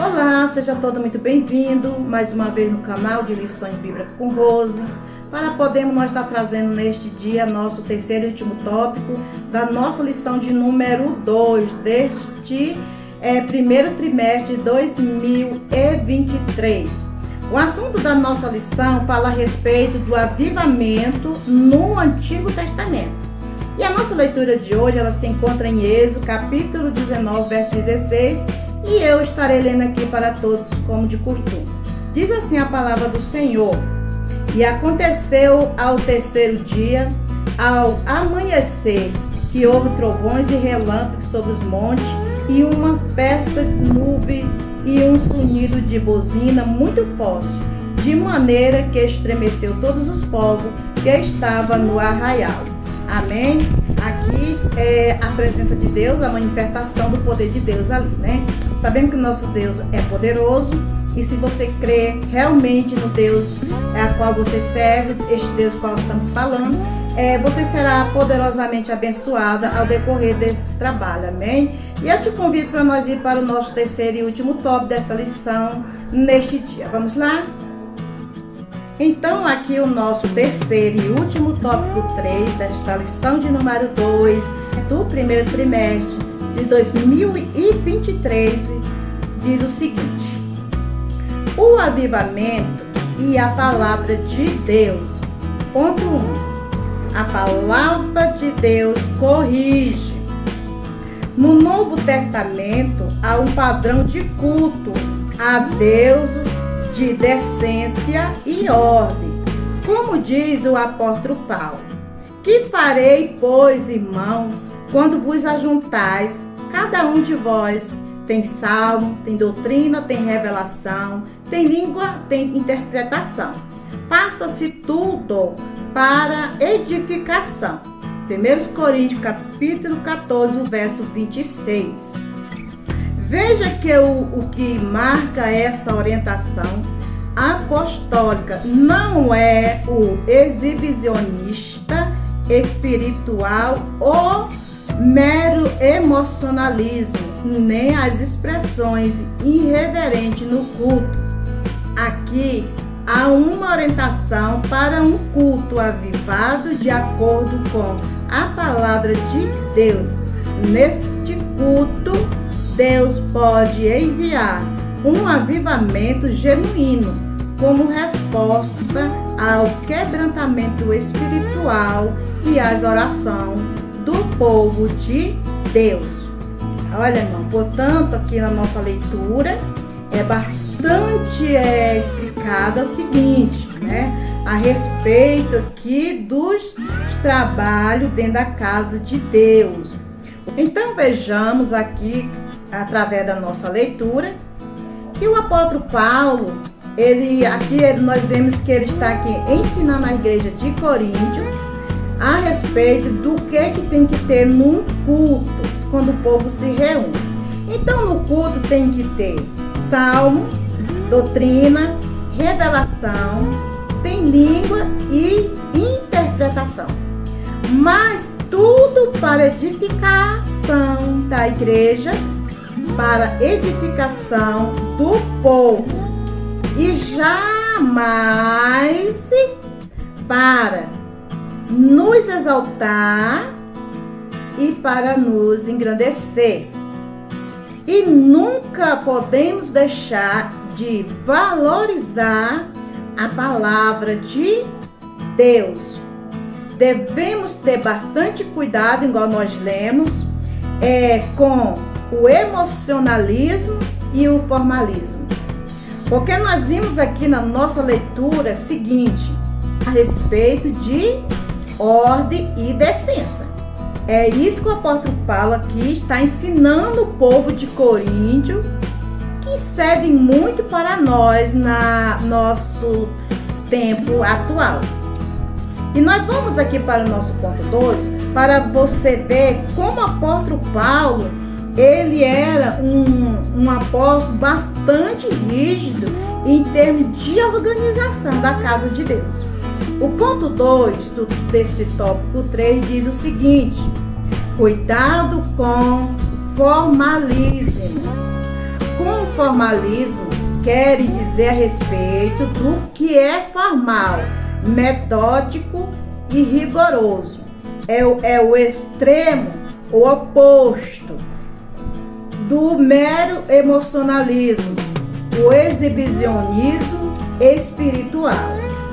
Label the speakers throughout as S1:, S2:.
S1: Olá, seja todo muito bem-vindo mais uma vez no canal de Lições Bíblicas com Rose, para podermos nós estar trazendo neste dia nosso terceiro e último tópico da nossa lição de número 2 deste primeiro trimestre de 2023. O assunto da nossa lição fala a respeito do avivamento no Antigo Testamento. E a nossa leitura de hoje ela se encontra em Êxodo, capítulo 19, verso 16, e eu estarei lendo aqui para todos, como de costume. Diz assim a palavra do Senhor: E aconteceu ao terceiro dia, ao amanhecer, que houve trovões e relâmpagos sobre os montes, e uma espécie de nuvem e um sonido de buzina muito forte, de maneira que estremeceu todos os povos que estavam no arraial. Amém? Aqui é a presença de Deus, a manifestação do poder de Deus ali, né? Sabemos que o nosso Deus é poderoso, e se você crê realmente no Deus a qual você serve, este Deus do qual estamos falando, você será poderosamente abençoada ao decorrer desse trabalho, amém? E eu te convido para nós ir para o nosso terceiro e último tópico desta lição neste dia. Vamos lá? Então, aqui o nosso terceiro e último tópico 3 desta lição de número 2 do primeiro trimestre de 2023 diz o seguinte: o avivamento e a palavra de Deus. Ponto 1. A palavra de Deus corrige. No Novo Testamento há um padrão de culto a Deus de decência e ordem. Como diz o apóstolo Paulo: que farei, pois, irmão, quando vos ajuntais, cada um de vós tem salmo, tem doutrina, tem revelação, tem língua, tem interpretação. Faça-se tudo para edificação. 1 Coríntios capítulo 14, verso 26. Veja que o que marca essa orientação apostólica não é o exibicionista espiritual ou mero emocionalismo, nem as expressões irreverentes no culto. Aqui há uma orientação para um culto avivado de acordo com a palavra de Deus. Neste culto, Deus pode enviar um avivamento genuíno como resposta ao quebrantamento espiritual e às orações do povo de Deus. Olha, irmão, portanto, aqui na nossa leitura é bastante explicado o seguinte, né? A respeito aqui dos trabalhos dentro da casa de Deus. Então vejamos aqui, através da nossa leitura, que o apóstolo Paulo, nós vemos que ele está aqui ensinando a igreja de Coríntio a respeito do que tem que ter num culto, quando o povo se reúne. Então no culto tem que ter salmo, doutrina, revelação, tem língua e interpretação. Mas tudo para edificação da igreja, para edificação do povo, e jamais para nos exaltar e para nos engrandecer. E nunca podemos deixar de valorizar a palavra de Deus. Devemos ter bastante cuidado, igual nós lemos, com o emocionalismo e o formalismo. Porque nós vimos aqui na nossa leitura seguinte, a respeito de ordem e decência. É isso que o apóstolo Paulo aqui está ensinando o povo de Coríntio, que serve muito para nós no nosso tempo atual. E nós vamos aqui para o nosso ponto 2, para você ver como o apóstolo Paulo, ele era um apóstolo bastante rígido em termos de organização da casa de Deus. O ponto 2 desse tópico 3 diz o seguinte: cuidado com formalismo. Com formalismo quer dizer a respeito do que é formal, metódico e rigoroso. É o extremo, o oposto do mero emocionalismo, o exibicionismo espiritual.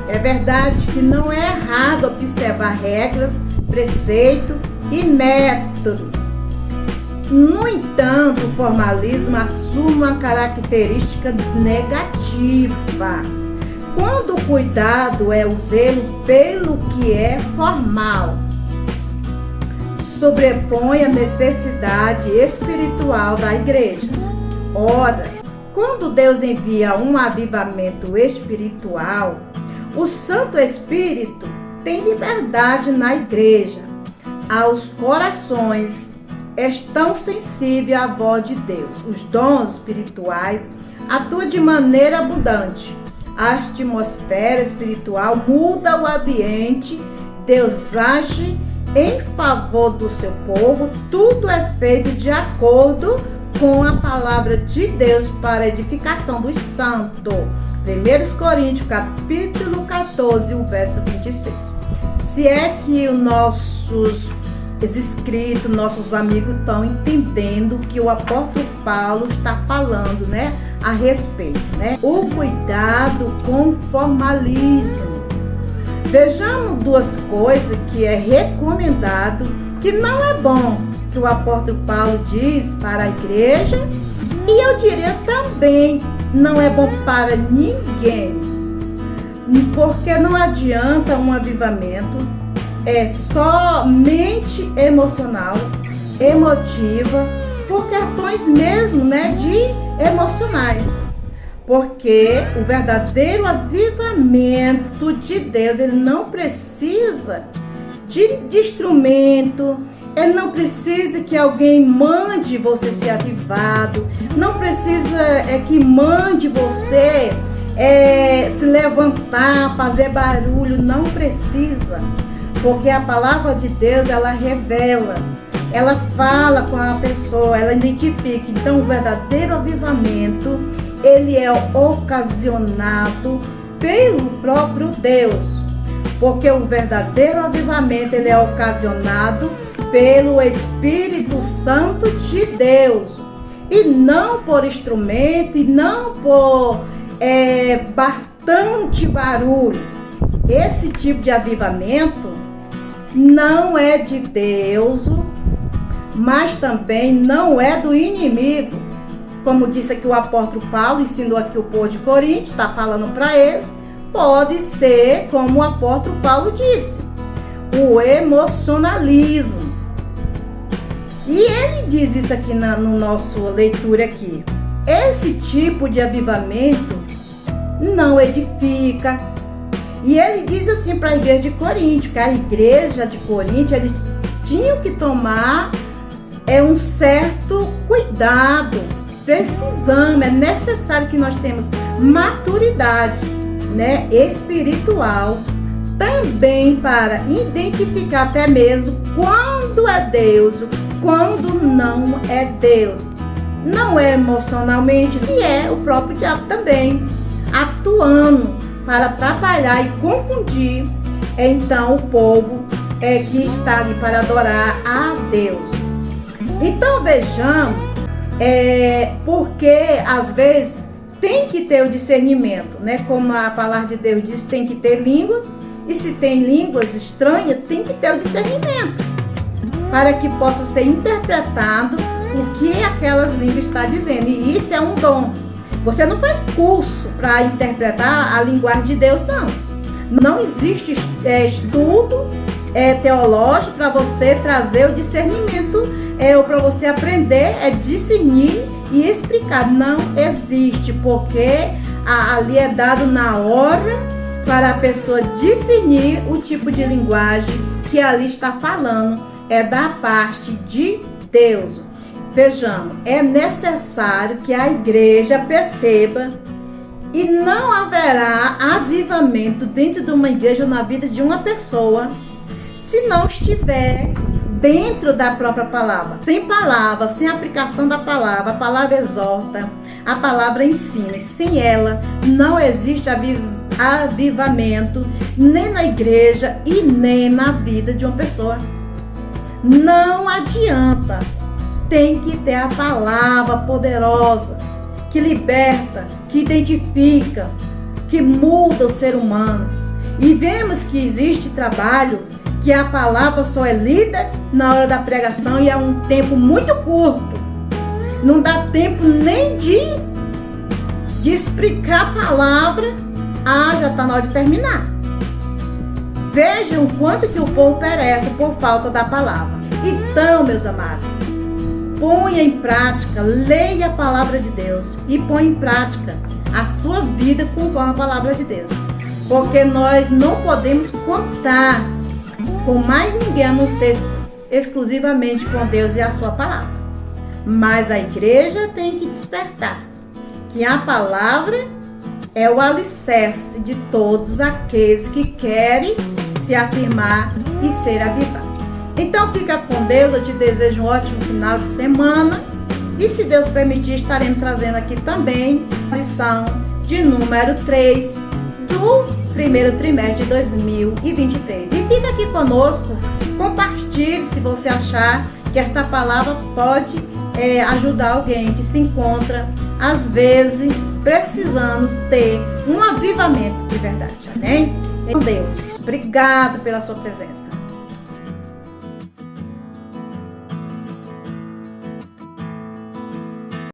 S1: É verdade que não é errado observar regras, preceito e método. No entanto, o formalismo assume uma característica negativa, quando o cuidado é o zelo pelo que é formal, sobrepõe a necessidade espiritual da igreja. Ora, quando Deus envia um avivamento espiritual, o Santo Espírito tem liberdade na igreja. Aos corações estão sensíveis à voz de Deus. Os dons espirituais atuam de maneira abundante. A atmosfera espiritual muda o ambiente. Deus age em favor do seu povo. Tudo é feito de acordo com a palavra de Deus para a edificação dos santos. 1 Coríntios, capítulo 14, o verso 26. Se é que os nossos inscritos, nossos amigos estão entendendo que o apóstolo Paulo está falando, né, a respeito, né? O cuidado com o formalismo. Vejamos duas coisas que é recomendado, que não é bom, que o apóstolo Paulo diz para a igreja, e eu diria também não é bom para ninguém, porque não adianta um avivamento somente emocional, emotiva, por questões mesmo, né, de emocionais. Porque o verdadeiro avivamento de Deus, ele não precisa de instrumento, ele não precisa que alguém mande você ser avivado, não precisa que mande você se levantar, fazer barulho, não precisa. Porque a palavra de Deus, ela revela, ela fala com a pessoa, ela identifica. Então, o verdadeiro avivamento, ele é ocasionado pelo próprio Deus. Porque o verdadeiro avivamento, ele é ocasionado pelo Espírito Santo de Deus. E não por instrumento, e não por bastante barulho. Esse tipo de avivamento não é de Deus, mas também não é do inimigo. Como disse aqui o apóstolo Paulo, ensinou aqui o povo de Corinto, está falando para eles, pode ser como o apóstolo Paulo disse, o emocionalismo. E ele diz isso aqui no nosso leitura aqui. Esse tipo de avivamento não edifica. E ele diz assim para a igreja de Corinto, que a igreja de Corinto, eles tinham que tomar um certo cuidado. Precisamos, é necessário que nós temos maturidade, né, espiritual, também para identificar até mesmo quando é Deus, quando não é Deus. Não é emocionalmente, e é o próprio diabo também, atuando para atrapalhar e confundir, então, o povo que está ali para adorar a Deus. Então, vejamos, porque às vezes tem que ter o discernimento, né? Como a palavra de Deus diz, tem que ter língua, e se tem línguas estranhas, tem que ter o discernimento, para que possa ser interpretado o que aquelas línguas estão dizendo, e isso é um dom. Você não faz curso para interpretar a linguagem de Deus, não. Não existe estudo teológico para você trazer o discernimento, ou para você aprender discernir e explicar. Não existe, porque ali é dado na hora para a pessoa discernir o tipo de linguagem que ali está falando. É da parte de Deus. Vejamos, é necessário que a igreja perceba, e não haverá avivamento dentro de uma igreja ou na vida de uma pessoa se não estiver dentro da própria palavra. Sem palavra, sem aplicação da palavra, a palavra exorta, a palavra ensina. E sem ela não existe avivamento nem na igreja e nem na vida de uma pessoa. Não adianta. Tem que ter a palavra poderosa, que liberta, que identifica, que muda o ser humano. E vemos que existe trabalho que a palavra só é lida na hora da pregação e é um tempo muito curto. Não dá tempo nem de explicar a palavra. Já está na hora de terminar. Vejam o quanto que o povo perece por falta da palavra. Então, meus amados, ponha em prática, leia a palavra de Deus e ponha em prática a sua vida conforme a palavra de Deus. Porque nós não podemos contar com mais ninguém a não ser exclusivamente com Deus e a sua palavra. Mas a igreja tem que despertar que a palavra é o alicerce de todos aqueles que querem se afirmar e ser avivados. Então fica com Deus, eu te desejo um ótimo final de semana e se Deus permitir estaremos trazendo aqui também a lição de número 3 do primeiro trimestre de 2023. E fica aqui conosco, compartilhe se você achar que esta palavra pode ajudar alguém que se encontra, às vezes, precisando ter um avivamento de verdade. Amém? Deus, obrigado pela sua presença.